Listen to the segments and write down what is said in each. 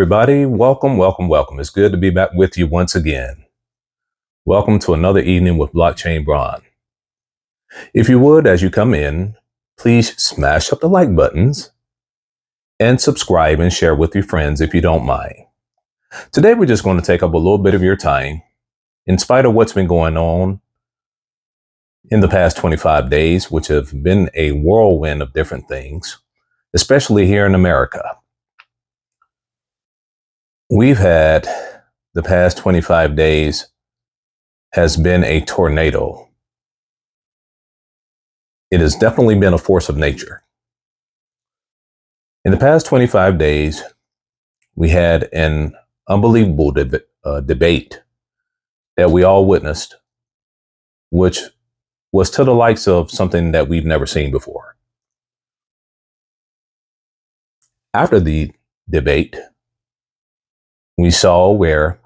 everybody. Welcome, welcome, welcome. It's good to be back with you once again. Welcome to another evening with Blockchain Braun. If you would, as you come in, please smash up the like buttons and subscribe and share with your friends if you don't mind. Today, we're just going to take up a little bit of your time. In spite of what's been going on in the past 25 days, which have been a whirlwind of different things, especially here in America. We've had the past 25 days has been a tornado. It has definitely been a force of nature. In the past 25 days, we had an unbelievable debate that we all witnessed, which was to the likes of something that we've never seen before. After the debate, we saw where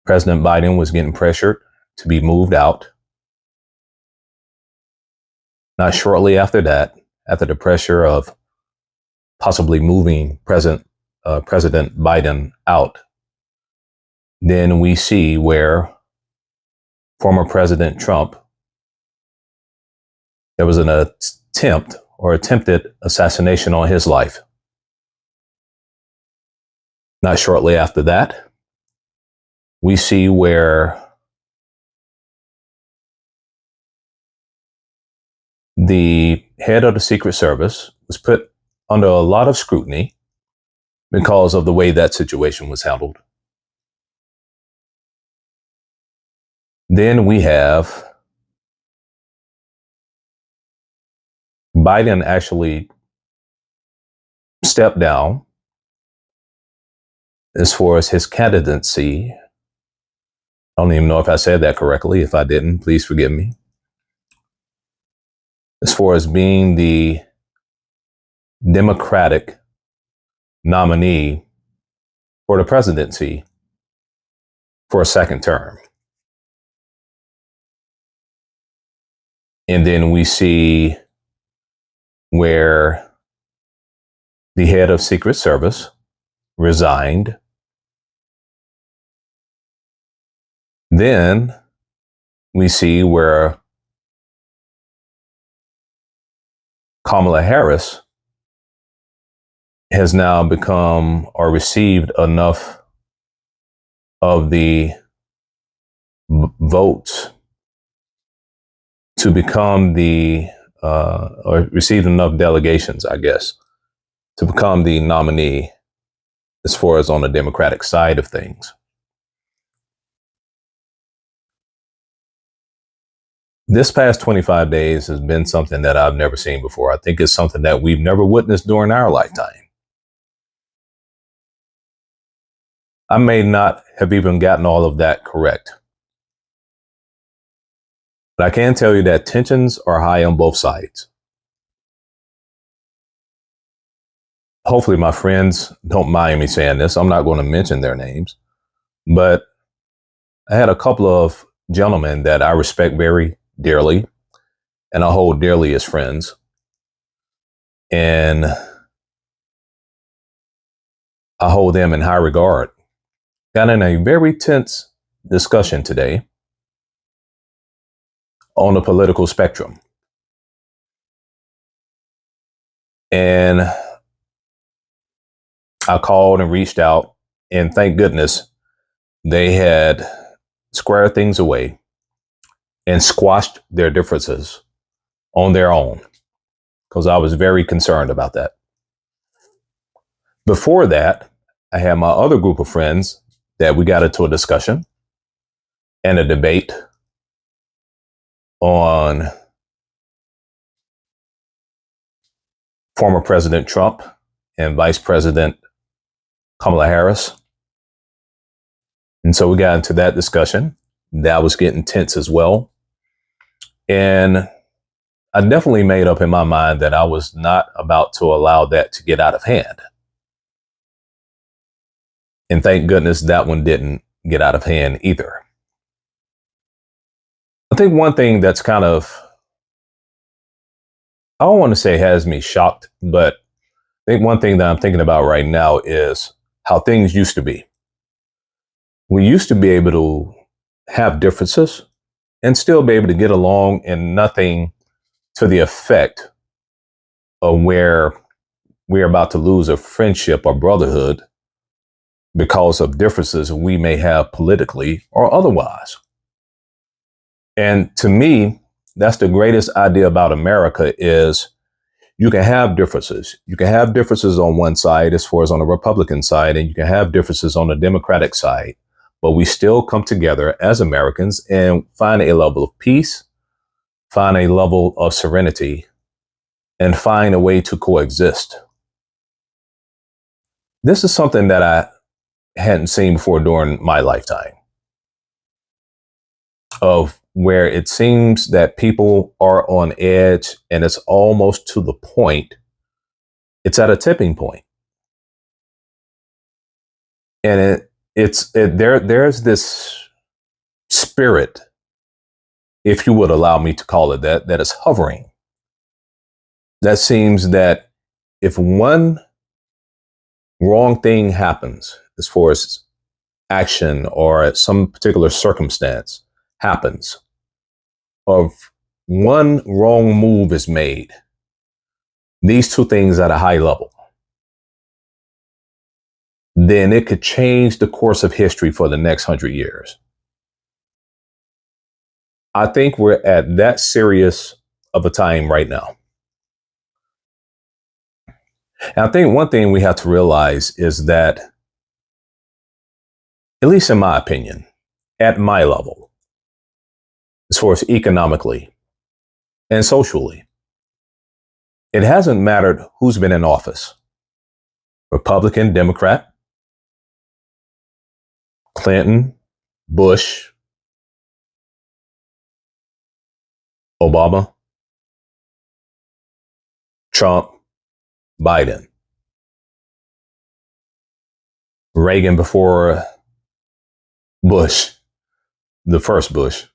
President Biden was getting pressured to be moved out. Not shortly after that, after the pressure of possibly moving President Biden out, then we see where former President Trump, there was an attempt or attempted assassination on his life. Not shortly after that, we see where the head of the Secret Service was put under a lot of scrutiny because of the way that situation was handled. Then we have Biden actually stepped down as far as his candidacy. I don't even know if I said that correctly. If I didn't, please forgive me. As far as being the Democratic nominee for the presidency for a second term. And then we see where the head of Secret Service resigned. Then we see where Kamala Harris has now become or received enough of the votes to become or receive enough delegations, I guess, to become the nominee as far as on the Democratic side of things. This past 25 days has been something that I've never seen before. I think it's something that we've never witnessed during our lifetime. I may not have even gotten all of that correct. But I can tell you that tensions are high on both sides. Hopefully my friends don't mind me saying this. I'm not going to mention their names. But I had a couple of gentlemen that I respect very dearly and I hold dearly as friends. And I hold them in high regard. Got in a very tense discussion today on the political spectrum. And I called and reached out, and thank goodness they had squared things away and squashed their differences on their own, because I was very concerned about that. Before that, I had my other group of friends that we got into a discussion and a debate on former President Trump and Vice President Kamala Harris. And so we got into that discussion. That was getting tense as well. And I definitely made up in my mind that I was not about to allow that to get out of hand. And thank goodness that one didn't get out of hand either. I think one thing that's kind of, I don't want to say has me shocked, but I think one thing that I'm thinking about right now is how things used to be. We used to be able to have differences and still be able to get along, and nothing to the effect of where we're about to lose a friendship or brotherhood because of differences we may have politically or otherwise. And to me, that's the greatest idea about America is you can have differences. You can have differences on one side as far as on the Republican side, and you can have differences on the Democratic side, but we still come together as Americans and find a level of peace, find a level of serenity, and find a way to coexist. This is something that I hadn't seen before during my lifetime, of where it seems that people are on edge and it's almost to the point, it's at a tipping point. And there's this spirit, if you would allow me to call it that, that is hovering. That seems that if one wrong thing happens, as far as action or some particular circumstance happens, or one wrong move is made, these two things at a high level, then it could change the course of history for the next 100 years. I think we're at that serious of a time right now. And I think one thing we have to realize is that, at least in my opinion, at my level, as far as economically and socially, it hasn't mattered who's been in office. Republican, Democrat, Clinton, Bush, Obama, Trump, Biden, Reagan before Bush, the first Bush,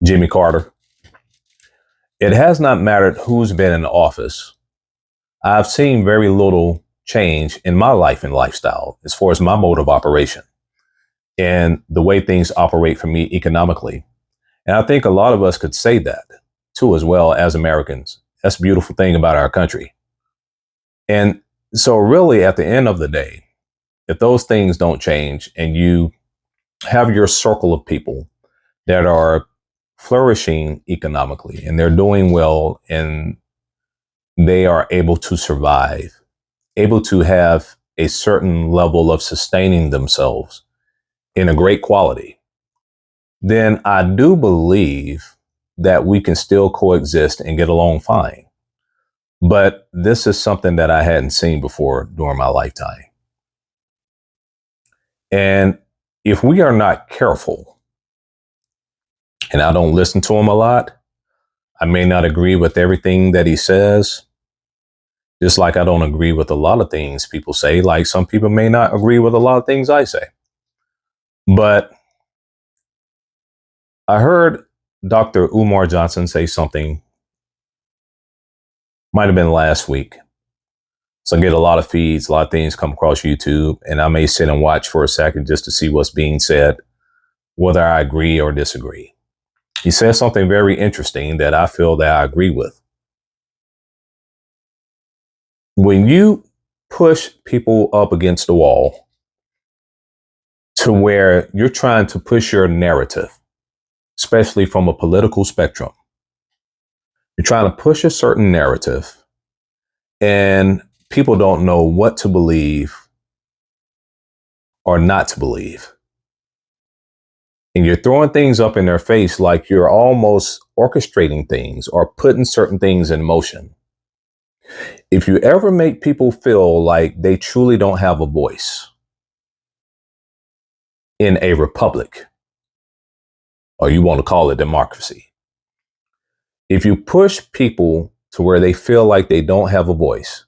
Jimmy Carter. It has not mattered who's been in office. I've seen very little change in my life and lifestyle as far as my mode of operation and the way things operate for me economically. And I think a lot of us could say that too, as well as Americans. That's a beautiful thing about our country. And so really at the end of the day, if those things don't change and you have your circle of people that are flourishing economically and they're doing well and they are able to survive, able to have a certain level of sustaining themselves in a great quality, then I do believe that we can still coexist and get along fine. But this is something that I hadn't seen before during my lifetime. And if we are not careful, and I don't listen to him a lot, I may not agree with everything that he says, just like I don't agree with a lot of things people say, like some people may not agree with a lot of things I say. But I heard Dr. Umar Johnson say something, might have been last week. So I get a lot of feeds, a lot of things come across YouTube, and I may sit and watch for a second just to see what's being said, whether I agree or disagree. He says something very interesting that I feel that I agree with. When you push people up against the wall to where you're trying to push your narrative, especially from a political spectrum, you're trying to push a certain narrative and people don't know what to believe or not to believe. And you're throwing things up in their face like you're almost orchestrating things or putting certain things in motion. If you ever make people feel like they truly don't have a voice in a republic, or you want to call it democracy, if you push people to where they feel like they don't have a voice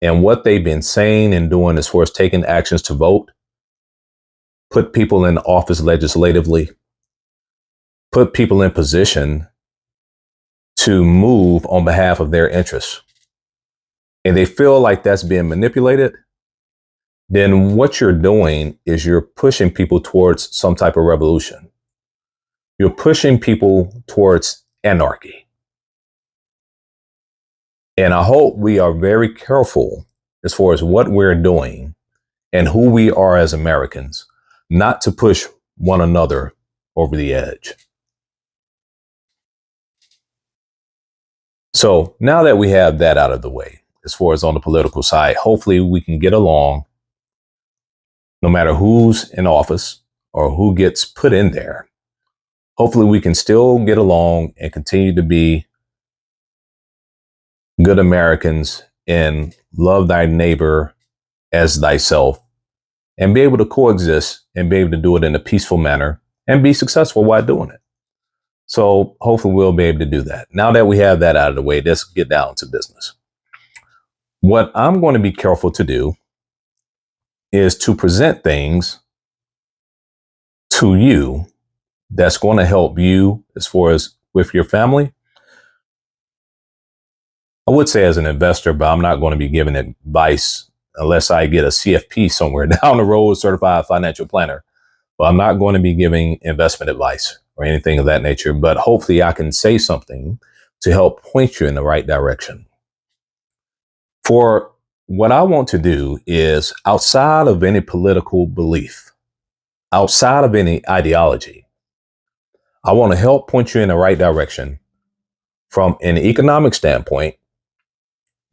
and what they've been saying and doing as far as taking actions to vote, put people in office legislatively, put people in position to move on behalf of their interests, and they feel like that's being manipulated, then what you're doing is you're pushing people towards some type of revolution. You're pushing people towards anarchy. And I hope we are very careful as far as what we're doing and who we are as Americans, not to push one another over the edge. So now that we have that out of the way, as far as on the political side, hopefully we can get along no matter who's in office or who gets put in there. Hopefully we can still get along and continue to be good Americans and love thy neighbor as thyself and be able to coexist and be able to do it in a peaceful manner and be successful while doing it. So hopefully we'll be able to do that. Now that we have that out of the way, let's get down to business. What I'm going to be careful to do is to present things to you that's going to help you as far as with your family. I would say as an investor, but I'm not going to be giving advice unless I get a CFP somewhere down the road, certified financial planner. But I'm not going to be giving investment advice or anything of that nature. But hopefully I can say something to help point you in the right direction. For what I want to do is outside of any political belief, outside of any ideology, I want to help point you in the right direction from an economic standpoint,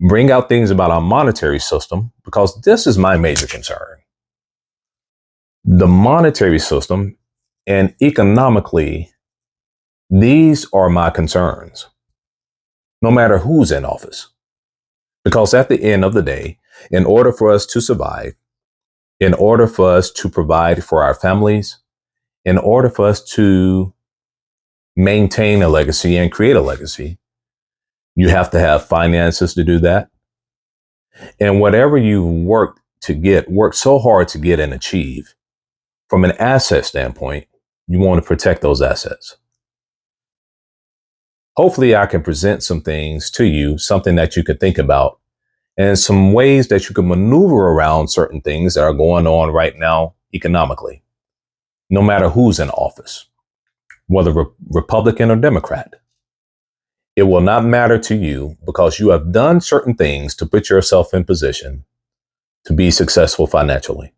bring out things about our monetary system, because this is my major concern. The monetary system and economically, these are my concerns, no matter who's in office. Because at the end of the day, in order for us to survive, in order for us to provide for our families, in order for us to maintain a legacy and create a legacy, you have to have finances to do that. And whatever you work so hard to get and achieve, from an asset standpoint, you want to protect those assets. Hopefully I can present some things to you, something that you could think about, and some ways that you can maneuver around certain things that are going on right now economically, no matter who's in office, whether Republican or Democrat. It will not matter to you because you have done certain things to put yourself in position to be successful financially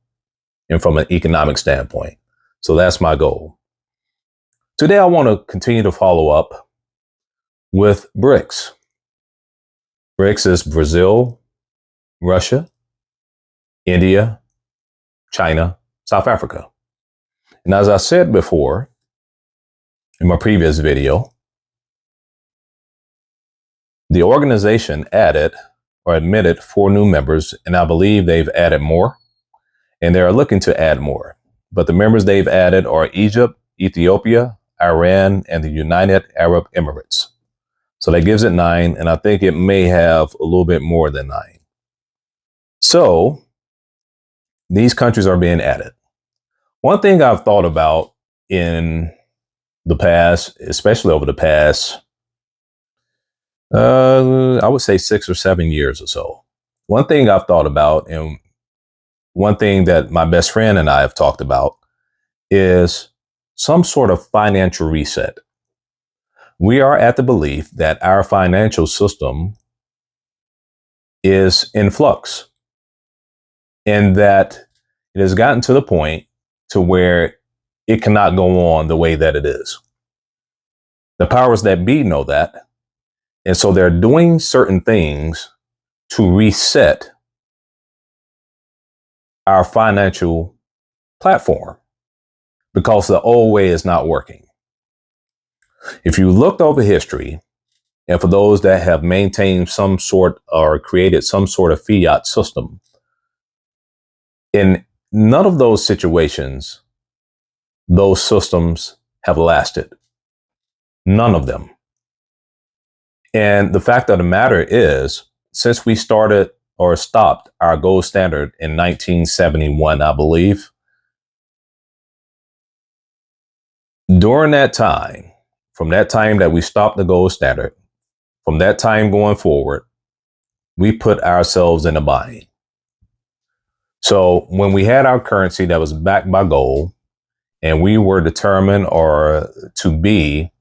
and from an economic standpoint. So that's my goal. Today, I want to continue to follow up with BRICS. BRICS is Brazil, Russia, India, China, South Africa. And as I said before in my previous video, the organization added or admitted 4 new members, and I believe they've added more, and they're looking to add more. But the members they've added are Egypt, Ethiopia, Iran, and the United Arab Emirates. So that gives it 9, and I think it may have a little bit more than 9. So these countries are being added. One thing I've thought about in the past, especially over the past, I would say 6 or 7 years or so. One thing I've thought about, and one thing that my best friend and I have talked about, is some sort of financial reset. We are at the belief that our financial system is in flux and that it has gotten to the point to where it cannot go on the way that it is. The powers that be know that. And so they're doing certain things to reset our financial platform because the old way is not working. If you looked over history, and for those that have maintained some sort or created some sort of fiat system, in none of those situations, those systems have lasted. None of them. And the fact of the matter is, since we started or stopped our gold standard in 1971, I believe, during that time, from that time that we stopped the gold standard, from that time going forward, we put ourselves in a bind. So when we had our currency that was backed by gold, and we were determined or to be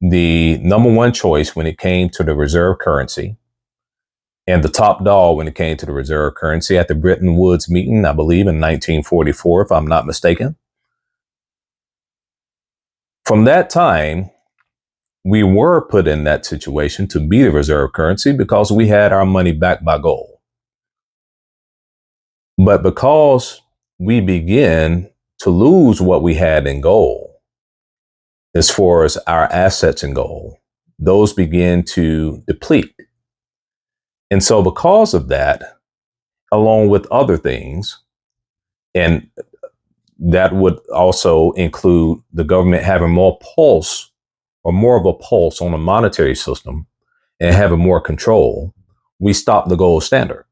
the number one choice when it came to the reserve currency and the top dog when it came to the reserve currency at the Bretton Woods meeting, I believe in 1944, if I'm not mistaken. From that time, we were put in that situation to be the reserve currency because we had our money backed by gold. But because we began to lose what we had in gold, as far as our assets in gold, those began to deplete. And so because of that, along with other things, and that would also include the government having more pulse or more of a pulse on the monetary system and having more control, we stopped the gold standard.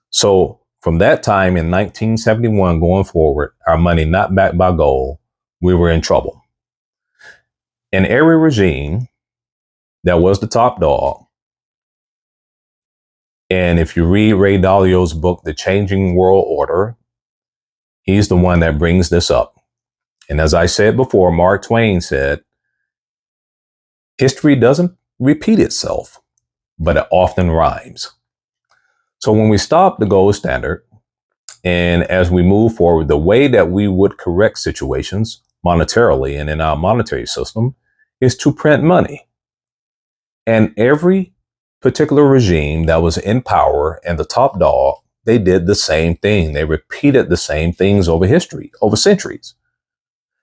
So from that time in 1971 going forward, our money not backed by gold, we were in trouble. And every regime that was the top dog, and if you read Ray Dalio's book, The Changing World Order, he's the one that brings this up. And as I said before, Mark Twain said, history doesn't repeat itself, but it often rhymes. So when we stop the gold standard, and as we move forward, the way that we would correct situations monetarily and in our monetary system is to print money. And every particular regime that was in power and the top dog, they did the same thing. They repeated the same things over history, over centuries.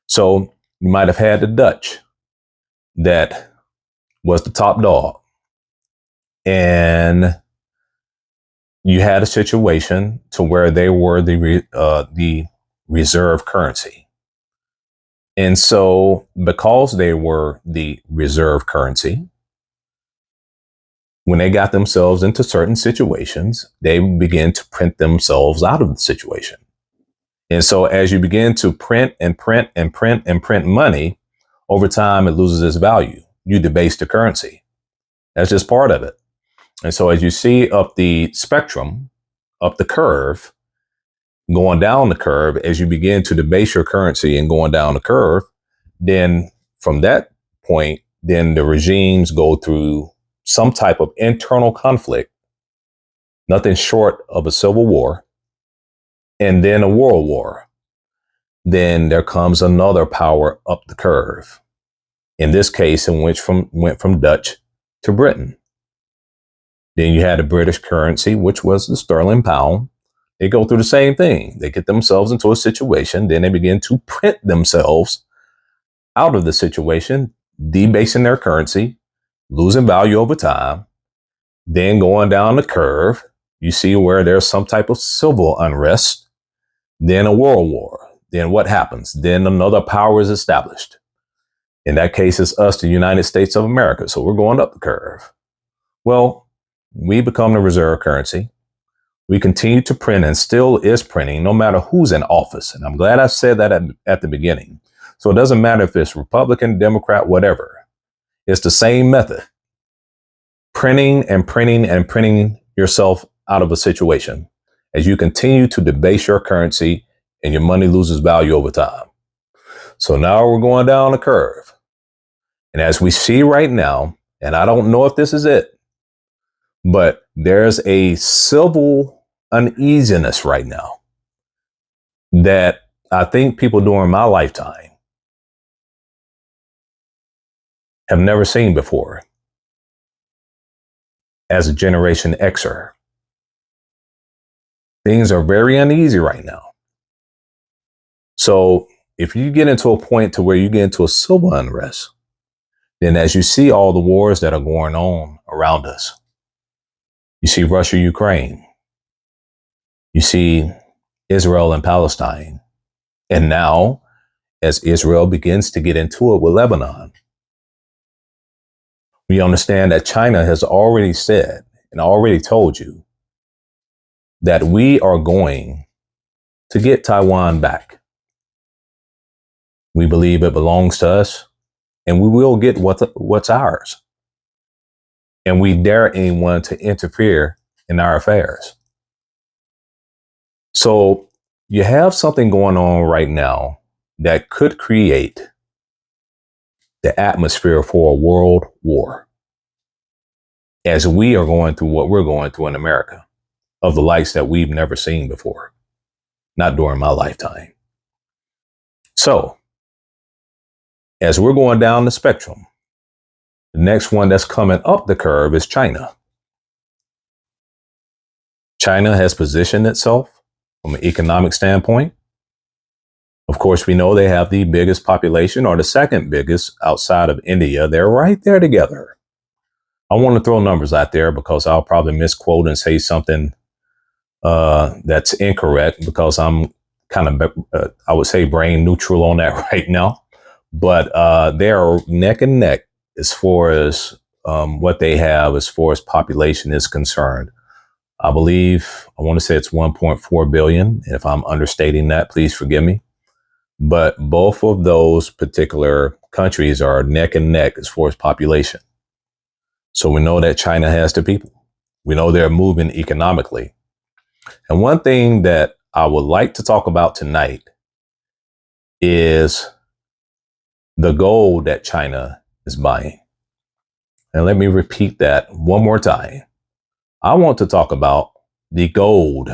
So you might have had the Dutch that was the top dog. And you had a situation to where they were the reserve currency. And so because they were the reserve currency, when they got themselves into certain situations, they began to print themselves out of the situation. And so as you begin to print and print and print and print money, over time, it loses its value. You debase the currency. That's just part of it. And so as you see up the spectrum, up the curve, going down the curve, as you begin to debase your currency and going down the curve, then from that point, then the regimes go through some type of internal conflict, nothing short of a civil war, and then a world war. Then there comes another power up the curve. In this case, in which went from Dutch to Britain. Then you had the British currency, which was the sterling pound. They go through the same thing. They get themselves into a situation, then they begin to print themselves out of the situation, debasing their currency, losing value over time. Then going down the curve, you see where there's some type of civil unrest, then a world war. Then what happens? Then another power is established. In that case, it's us, the United States of America. So we're going up the curve. Well, we become the reserve currency. We continue to print and still is printing no matter who's in office. And I'm glad I said that at the beginning. So it doesn't matter if it's Republican, Democrat, whatever. It's the same method. Printing and printing and printing yourself out of a situation as you continue to debase your currency and your money loses value over time. So now we're going down the curve. And as we see right now, and I don't know if this is it, but there's a civil uneasiness right now that I think people during my lifetime have never seen before as a Generation Xer. Things are very uneasy right now. So if you get into a point to where you get into a civil unrest, then as you see all the wars that are going on around us, you see Russia, Ukraine, you see Israel and Palestine. And now, as Israel begins to get into it with Lebanon, we understand that China has already said and already told you that we are going to get Taiwan back. We believe it belongs to us, and we will get what's ours. And we dare anyone to interfere in our affairs. So you have something going on right now that could create the atmosphere for a world war as we are going through what we're going through in America, of the likes that we've never seen before, not during my lifetime. So as we're going down the spectrum, the next one that's coming up the curve is China. China has positioned itself from an economic standpoint. Of course, we know they have the biggest population, or the second biggest outside of India. They're right there together. I want to throw numbers out there because I'll probably misquote and say something that's incorrect, because I'm kind of, I would say, brain neutral on that right now. But they are neck and neck as far as what they have as far as population is concerned. I believe, I want to say it's 1.4 billion. If I'm understating that, please forgive me. But both of those particular countries are neck and neck as far as population. So we know that China has the people. We know they're moving economically. And one thing that I would like to talk about tonight is the gold that China is buying. And let me repeat that one more time. I want to talk about the gold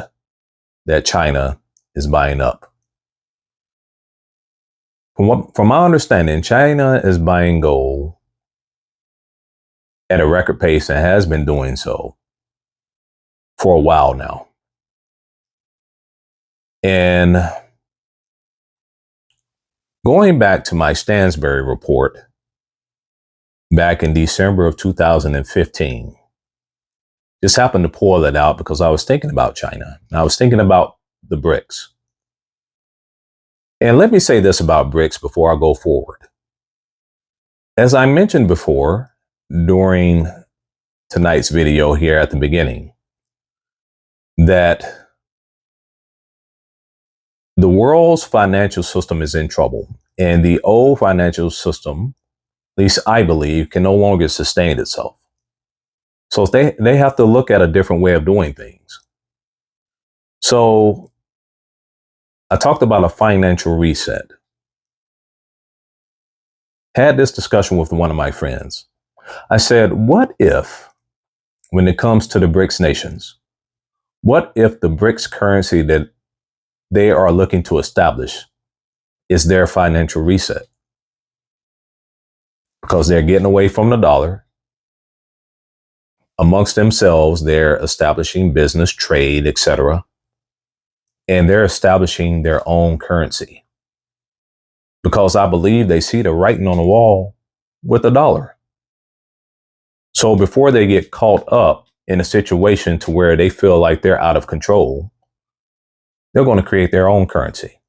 that China is buying up. From my understanding, China is buying gold at a record pace and has been doing so for a while now. And going back to my Stansberry report back in December of 2015, just happened to pull it out because I was thinking about China. And I was thinking about the BRICS. And let me say this about BRICS before I go forward. As I mentioned before during tonight's video here at the beginning, that the world's financial system is in trouble, and the old financial system, at least I believe, can no longer sustain itself. So they have to look at a different way of doing things. So I talked about a financial reset. Had this discussion with one of my friends. I said, what if, when it comes to the BRICS nations, what if the BRICS currency that they are looking to establish is their financial reset? Because they're getting away from the dollar. Amongst themselves, they're establishing business, trade, etc. And they're establishing their own currency. Because I believe they see the writing on the wall with the dollar. So before they get caught up in a situation to where they feel like they're out of control, they're going to create their own currency.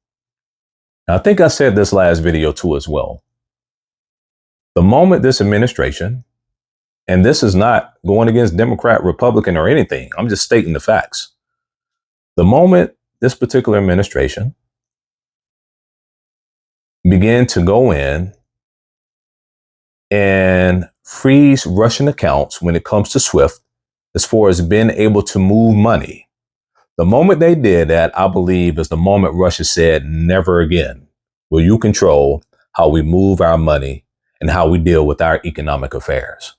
Now, I think I said this last video too as well. The moment this administration, and this is not going against Democrat, Republican, or anything, I'm just stating the facts. The moment this particular administration began to go in and freeze Russian accounts when it comes to SWIFT, as far as being able to move money, the moment they did that, I believe, is the moment Russia said, never again will you control how we move our money and how we deal with our economic affairs.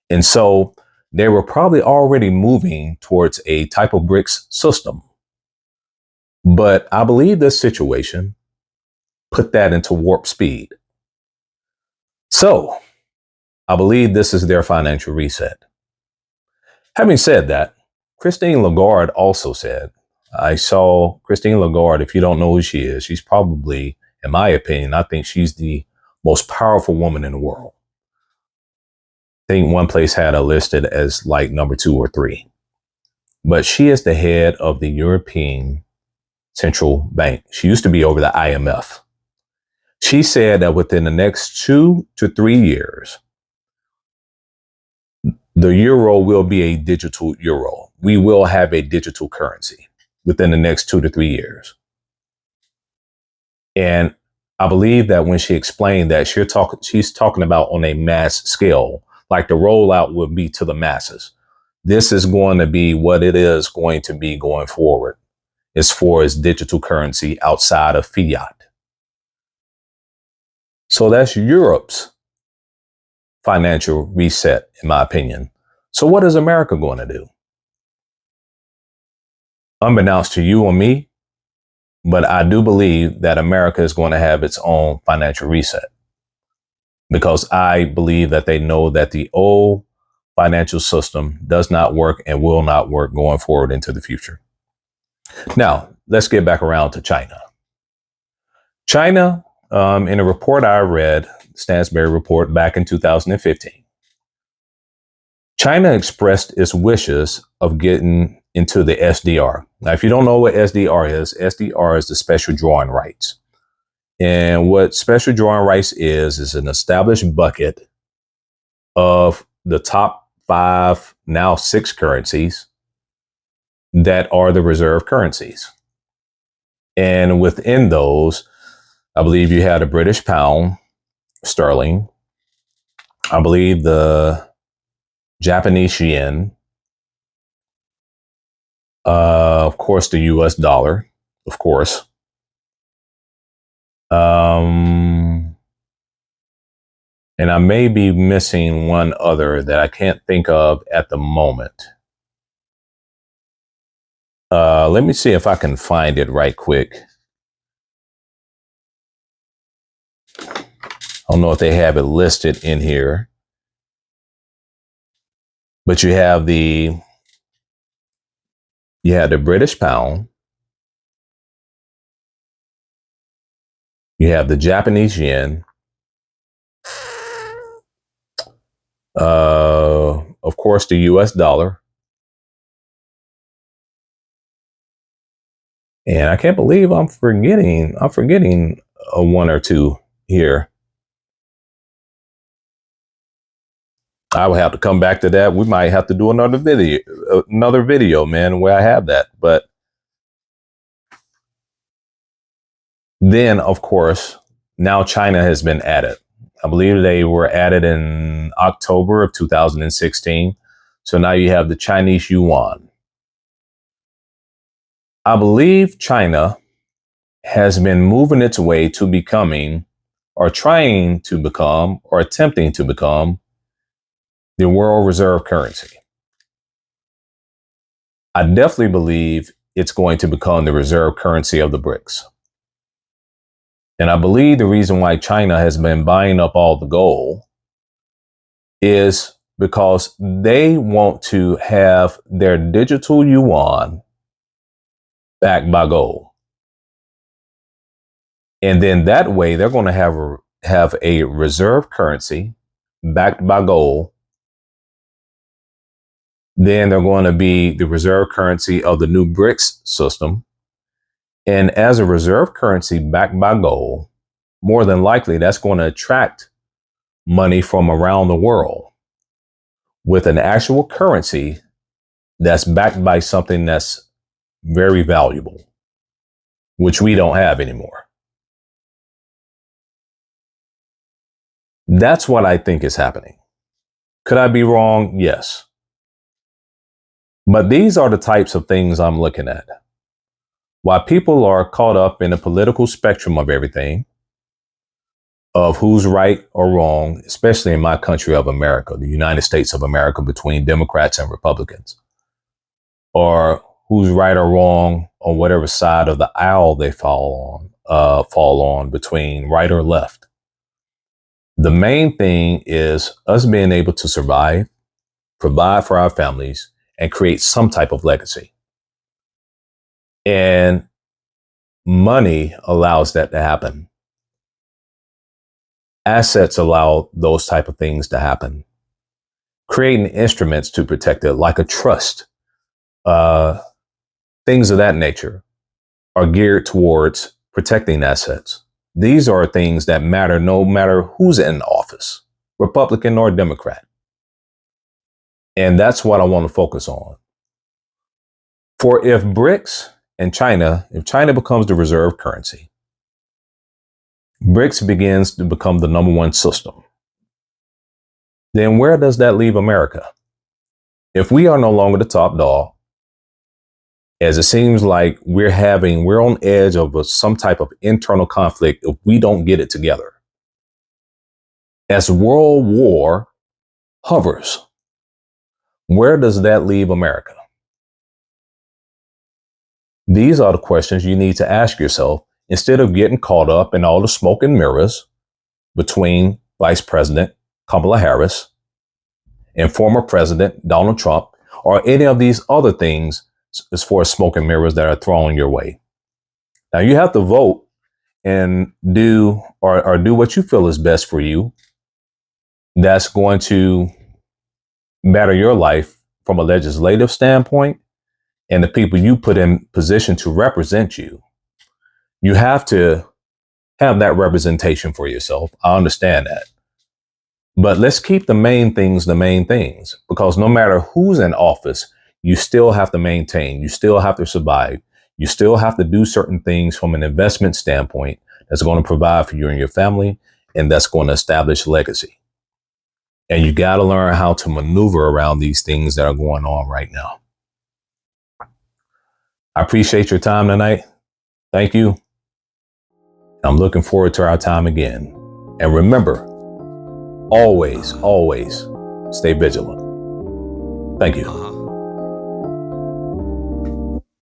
And so they were probably already moving towards a type of BRICS system. But I believe this situation put that into warp speed. So I believe this is their financial reset. Having said that, Christine Lagarde also said, I saw Christine Lagarde, if you don't know who she is, she's probably, in my opinion, I think she's the most powerful woman in the world. I think one place had her listed as like number 2 or 3. But she is the head of the European Central Bank. She used to be over the IMF. She said that within the next 2 to 3 years, the euro will be a digital euro. We will have a digital currency within the next 2 to 3 years. And I believe that when she explained that, she's talking about on a mass scale, like the rollout would be to the masses. This is going to be what it is going to be going forward. as far as digital currency outside of fiat. So that's Europe's financial reset, in my opinion. So what is America going to do? Unbeknownst to you or me, but I do believe that America is going to have its own financial reset, because I believe that they know that the old financial system does not work and will not work going forward into the future. Now, let's get back around to China. China, in a report I read, Stansberry report back in 2015, China expressed its wishes of getting into the SDR. Now, if you don't know what SDR is the special drawing rights. And what special drawing rights is an established bucket of the top 5, now 6 currencies that are the reserve currencies. And within those, I believe you had a British pound, sterling. I believe the Japanese yen, of course, the US dollar, of course. And I may be missing one other that I can't think of at the moment. Let me see if I can find it right quick. I don't know if they have it listed in here, but you have the British pound, you have the Japanese yen, of course, the US dollar. And I can't believe I'm forgetting a one or two here. I will have to come back to that. We might have to do another video, man, where I have that. But then, of course, now China has been added. I believe they were added in October of 2016. So now you have the Chinese yuan. I believe China has been moving its way to becoming, or trying to become, or attempting to become, the world reserve currency. I definitely believe it's going to become the reserve currency of the BRICS. And I believe the reason why China has been buying up all the gold is because they want to have their digital yuan backed by gold. And then that way they're going to have a reserve currency backed by gold. Then they're going to be the reserve currency of the new BRICS system. And as a reserve currency backed by gold, more than likely that's going to attract money from around the world with an actual currency that's backed by something that's very valuable, which we don't have anymore. That's what I think is happening. Could I be wrong? Yes. But these are the types of things I'm looking at. While people are caught up in the political spectrum of everything, of who's right or wrong, especially in my country of America, the United States of America, between Democrats and Republicans, or who's right or wrong on whatever side of the aisle they fall on between right or left. The main thing is us being able to survive, provide for our families, and create some type of legacy. And money allows that to happen. Assets allow those type of things to happen. Creating instruments to protect it, like a trust, things of that nature, are geared towards protecting assets. These are things that matter no matter who's in office, Republican or Democrat. And that's what I want to focus on. For if BRICS and China, if China becomes the reserve currency, BRICS begins to become the number one system, then where does that leave America? If we are no longer the top dog, as it seems like we're on edge of some type of internal conflict if we don't get it together. As World War hovers, where does that leave America? These are the questions you need to ask yourself instead of getting caught up in all the smoke and mirrors between Vice President Kamala Harris and former President Donald Trump, or any of these other things as far as smoke and mirrors that are thrown your way. Now you have to vote and do what you feel is best for you. That's going to better your life from a legislative standpoint and the people you put in position to represent you. You have to have that representation for yourself. I understand that. But let's keep the main things, because no matter who's in office, you still have to maintain, you still have to survive, you still have to do certain things from an investment standpoint that's going to provide for you and your family, and that's going to establish legacy. And you got to learn how to maneuver around these things that are going on right now. I appreciate your time tonight. Thank you. I'm looking forward to our time again. And remember, always stay vigilant. Thank you.